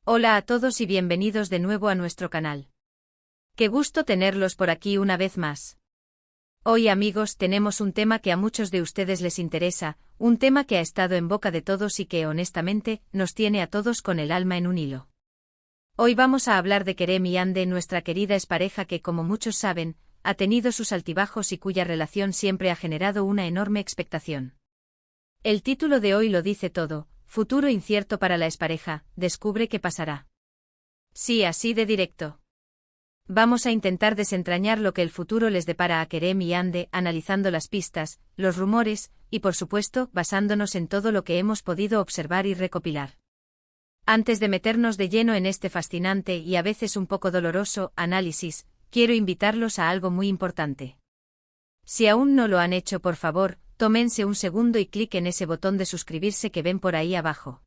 Hola a todos y bienvenidos de nuevo a nuestro canal. Qué gusto tenerlos por aquí una vez más. Hoy, amigos, tenemos un tema que a muchos de ustedes les interesa, un tema que ha estado en boca de todos y que, honestamente, nos tiene a todos con el alma en un hilo. Hoy vamos a hablar de Kerem y Hande, nuestra querida expareja que, como muchos saben, ha tenido sus altibajos y cuya relación siempre ha generado una enorme expectación. El título de hoy lo dice todo: futuro incierto para la expareja, descubre qué pasará. Sí, así de directo. Vamos a intentar desentrañar lo que el futuro les depara a Kerem y Hande, analizando las pistas, los rumores, y por supuesto, basándonos en todo lo que hemos podido observar y recopilar. Antes de meternos de lleno en este fascinante y a veces un poco doloroso análisis, quiero invitarlos a algo muy importante. Si aún no lo han hecho, por favor, tómense un segundo y clic en ese botón de suscribirse que ven por ahí abajo.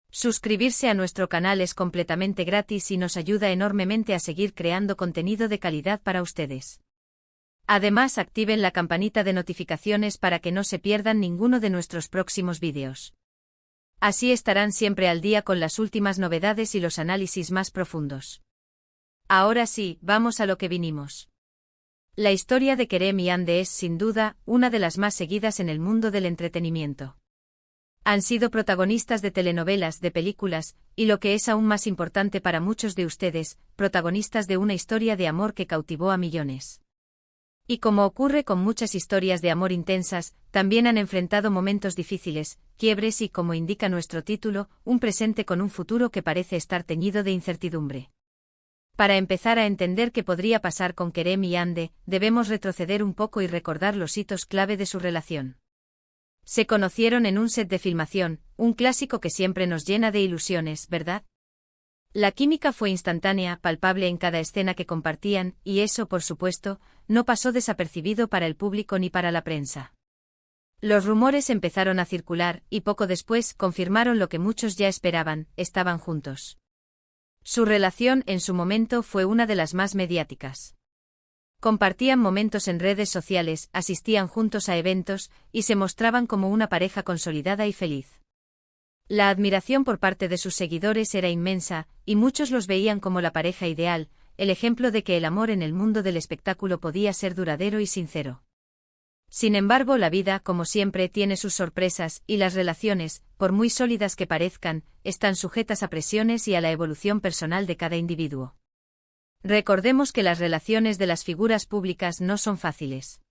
Suscribirse a nuestro canal es completamente gratis y nos ayuda enormemente a seguir creando contenido de calidad para ustedes. Además, activen la campanita de notificaciones para que no se pierdan ninguno de nuestros próximos vídeos. Así estarán siempre al día con las últimas novedades y los análisis más profundos. Ahora sí, vamos a lo que vinimos. La historia de Kerem y Hande es, sin duda, una de las más seguidas en el mundo del entretenimiento. Han sido protagonistas de telenovelas, de películas, y lo que es aún más importante para muchos de ustedes, protagonistas de una historia de amor que cautivó a millones. Y como ocurre con muchas historias de amor intensas, también han enfrentado momentos difíciles, quiebres y, como indica nuestro título, un presente con un futuro que parece estar teñido de incertidumbre. Para empezar a entender qué podría pasar con Kerem y Hande, debemos retroceder un poco y recordar los hitos clave de su relación. Se conocieron en un set de filmación, un clásico que siempre nos llena de ilusiones, ¿verdad? La química fue instantánea, palpable en cada escena que compartían, y eso, por supuesto, no pasó desapercibido para el público ni para la prensa. Los rumores empezaron a circular, y poco después confirmaron lo que muchos ya esperaban: estaban juntos. Su relación, en su momento, fue una de las más mediáticas. Compartían momentos en redes sociales, asistían juntos a eventos, y se mostraban como una pareja consolidada y feliz. La admiración por parte de sus seguidores era inmensa, y muchos los veían como la pareja ideal, el ejemplo de que el amor en el mundo del espectáculo podía ser duradero y sincero. Sin embargo, la vida, como siempre, tiene sus sorpresas, y las relaciones, por muy sólidas que parezcan, están sujetas a presiones y a la evolución personal de cada individuo. Recordemos que las relaciones de las figuras públicas no son fáciles.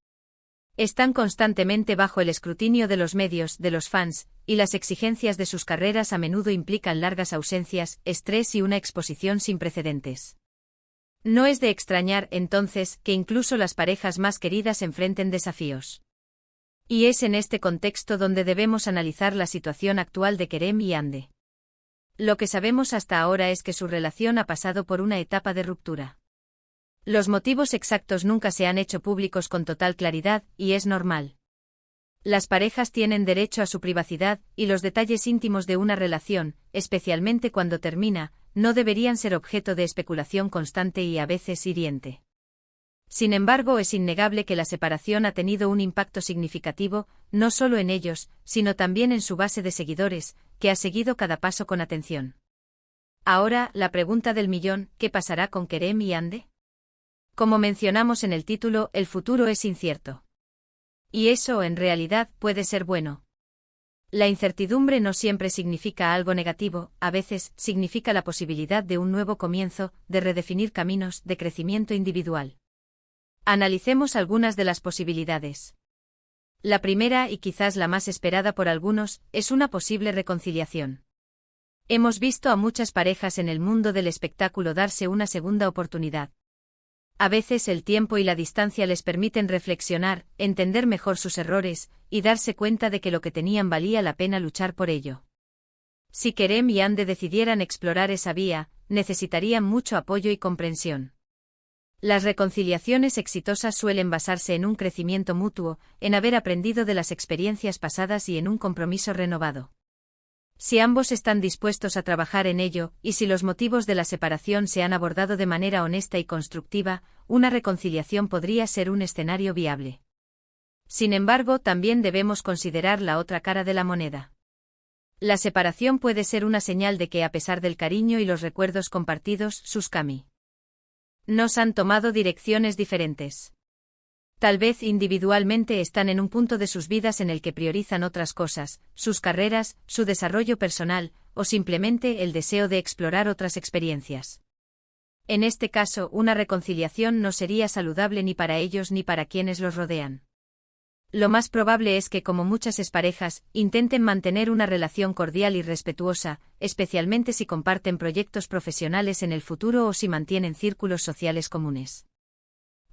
Están constantemente bajo el escrutinio de los medios, de los fans, y las exigencias de sus carreras a menudo implican largas ausencias, estrés y una exposición sin precedentes. No es de extrañar, entonces, que incluso las parejas más queridas enfrenten desafíos. Y es en este contexto donde debemos analizar la situación actual de Kerem y Hande. Lo que sabemos hasta ahora es que su relación ha pasado por una etapa de ruptura. Los motivos exactos nunca se han hecho públicos con total claridad, y es normal. Las parejas tienen derecho a su privacidad, y los detalles íntimos de una relación, especialmente cuando termina, no deberían ser objeto de especulación constante y a veces hiriente. Sin embargo, es innegable que la separación ha tenido un impacto significativo, no solo en ellos, sino también en su base de seguidores, que ha seguido cada paso con atención. Ahora, la pregunta del millón: ¿qué pasará con Kerem y Hande? Como mencionamos en el título, el futuro es incierto. Y eso, en realidad, puede ser bueno. La incertidumbre no siempre significa algo negativo, a veces significa la posibilidad de un nuevo comienzo, de redefinir caminos, de crecimiento individual. Analicemos algunas de las posibilidades. La primera, y quizás la más esperada por algunos, es una posible reconciliación. Hemos visto a muchas parejas en el mundo del espectáculo darse una segunda oportunidad. A veces el tiempo y la distancia les permiten reflexionar, entender mejor sus errores, y darse cuenta de que lo que tenían valía la pena luchar por ello. Si Kerem y Hande decidieran explorar esa vía, necesitarían mucho apoyo y comprensión. Las reconciliaciones exitosas suelen basarse en un crecimiento mutuo, en haber aprendido de las experiencias pasadas y en un compromiso renovado. Si ambos están dispuestos a trabajar en ello, y si los motivos de la separación se han abordado de manera honesta y constructiva, una reconciliación podría ser un escenario viable. Sin embargo, también debemos considerar la otra cara de la moneda. La separación puede ser una señal de que, a pesar del cariño y los recuerdos compartidos, sus caminos han tomado direcciones diferentes. Tal vez individualmente están en un punto de sus vidas en el que priorizan otras cosas, sus carreras, su desarrollo personal, o simplemente el deseo de explorar otras experiencias. En este caso, una reconciliación no sería saludable ni para ellos ni para quienes los rodean. Lo más probable es que, como muchas exparejas, intenten mantener una relación cordial y respetuosa, especialmente si comparten proyectos profesionales en el futuro o si mantienen círculos sociales comunes.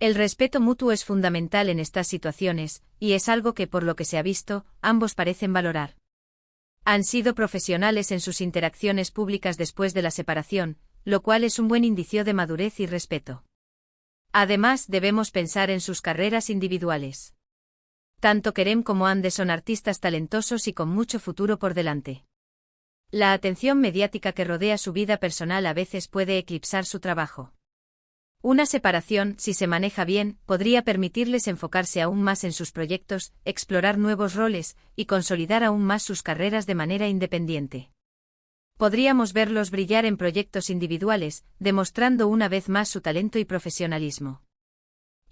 El respeto mutuo es fundamental en estas situaciones, y es algo que, por lo que se ha visto, ambos parecen valorar. Han sido profesionales en sus interacciones públicas después de la separación, lo cual es un buen indicio de madurez y respeto. Además, debemos pensar en sus carreras individuales. Tanto Kerem como Hande son artistas talentosos y con mucho futuro por delante. La atención mediática que rodea su vida personal a veces puede eclipsar su trabajo. Una separación, si se maneja bien, podría permitirles enfocarse aún más en sus proyectos, explorar nuevos roles y consolidar aún más sus carreras de manera independiente. Podríamos verlos brillar en proyectos individuales, demostrando una vez más su talento y profesionalismo.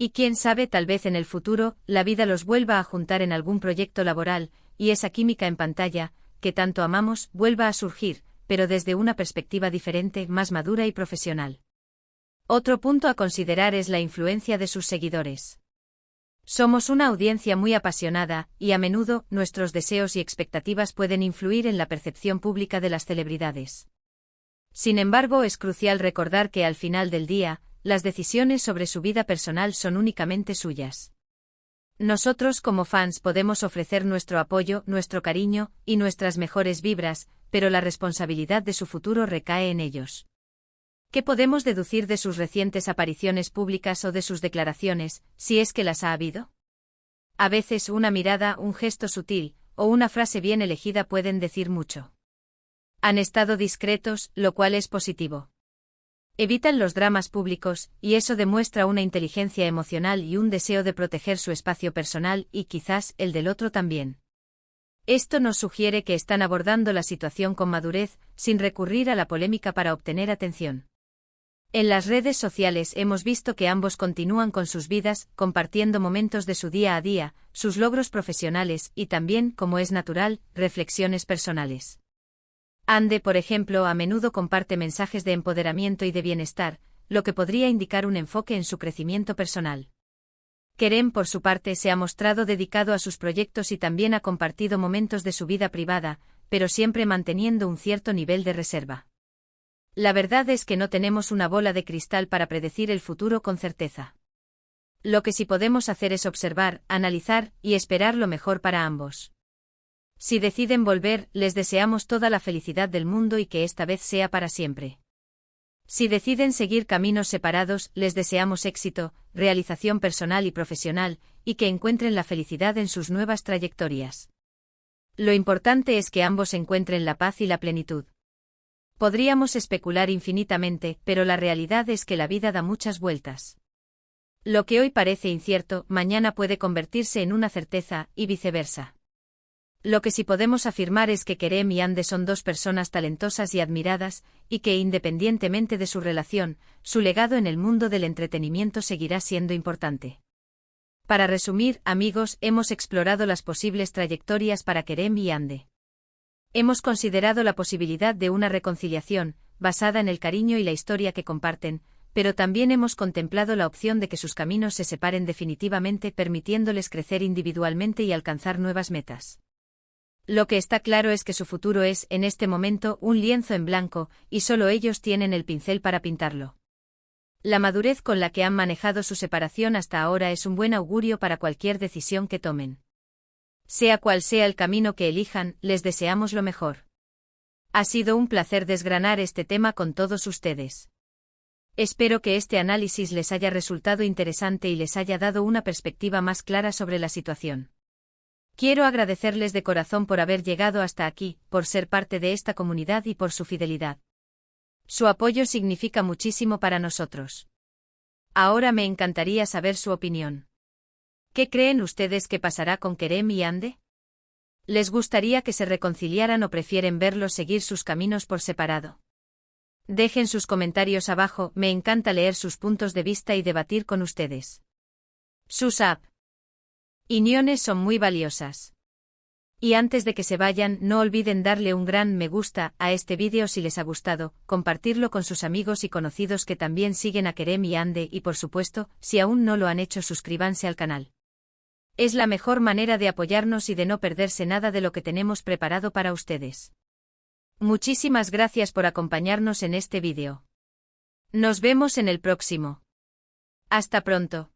Y quién sabe, tal vez en el futuro, la vida los vuelva a juntar en algún proyecto laboral, y esa química en pantalla, que tanto amamos, vuelva a surgir, pero desde una perspectiva diferente, más madura y profesional. Otro punto a considerar es la influencia de sus seguidores. Somos una audiencia muy apasionada, y a menudo, nuestros deseos y expectativas pueden influir en la percepción pública de las celebridades. Sin embargo, es crucial recordar que al final del día, las decisiones sobre su vida personal son únicamente suyas. Nosotros como fans podemos ofrecer nuestro apoyo, nuestro cariño y nuestras mejores vibras, pero la responsabilidad de su futuro recae en ellos. ¿Qué podemos deducir de sus recientes apariciones públicas o de sus declaraciones, si es que las ha habido? A veces una mirada, un gesto sutil, o una frase bien elegida pueden decir mucho. Han estado discretos, lo cual es positivo. Evitan los dramas públicos, y eso demuestra una inteligencia emocional y un deseo de proteger su espacio personal y quizás el del otro también. Esto nos sugiere que están abordando la situación con madurez, sin recurrir a la polémica para obtener atención. En las redes sociales hemos visto que ambos continúan con sus vidas, compartiendo momentos de su día a día, sus logros profesionales y también, como es natural, reflexiones personales. Hande, por ejemplo, a menudo comparte mensajes de empoderamiento y de bienestar, lo que podría indicar un enfoque en su crecimiento personal. Kerem, por su parte, se ha mostrado dedicado a sus proyectos y también ha compartido momentos de su vida privada, pero siempre manteniendo un cierto nivel de reserva. La verdad es que no tenemos una bola de cristal para predecir el futuro con certeza. Lo que sí podemos hacer es observar, analizar y esperar lo mejor para ambos. Si deciden volver, les deseamos toda la felicidad del mundo y que esta vez sea para siempre. Si deciden seguir caminos separados, les deseamos éxito, realización personal y profesional, y que encuentren la felicidad en sus nuevas trayectorias. Lo importante es que ambos encuentren la paz y la plenitud. Podríamos especular infinitamente, pero la realidad es que la vida da muchas vueltas. Lo que hoy parece incierto, mañana puede convertirse en una certeza, y viceversa. Lo que sí podemos afirmar es que Kerem y Hande son dos personas talentosas y admiradas, y que independientemente de su relación, su legado en el mundo del entretenimiento seguirá siendo importante. Para resumir, amigos, hemos explorado las posibles trayectorias para Kerem y Hande. Hemos considerado la posibilidad de una reconciliación, basada en el cariño y la historia que comparten, pero también hemos contemplado la opción de que sus caminos se separen definitivamente, permitiéndoles crecer individualmente y alcanzar nuevas metas. Lo que está claro es que su futuro es, en este momento, un lienzo en blanco, y solo ellos tienen el pincel para pintarlo. La madurez con la que han manejado su separación hasta ahora es un buen augurio para cualquier decisión que tomen. Sea cual sea el camino que elijan, les deseamos lo mejor. Ha sido un placer desgranar este tema con todos ustedes. Espero que este análisis les haya resultado interesante y les haya dado una perspectiva más clara sobre la situación. Quiero agradecerles de corazón por haber llegado hasta aquí, por ser parte de esta comunidad y por su fidelidad. Su apoyo significa muchísimo para nosotros. Ahora me encantaría saber su opinión. ¿Qué creen ustedes que pasará con Kerem y Hande? ¿Les gustaría que se reconciliaran o prefieren verlos seguir sus caminos por separado? Dejen sus comentarios abajo, me encanta leer sus puntos de vista y debatir con ustedes. Sus opiniones son muy valiosas. Y antes de que se vayan, no olviden darle un gran me gusta a este vídeo si les ha gustado, compartirlo con sus amigos y conocidos que también siguen a Kerem y Ande y por supuesto, si aún no lo han hecho, suscríbanse al canal. Es la mejor manera de apoyarnos y de no perderse nada de lo que tenemos preparado para ustedes. Muchísimas gracias por acompañarnos en este vídeo. Nos vemos en el próximo. Hasta pronto.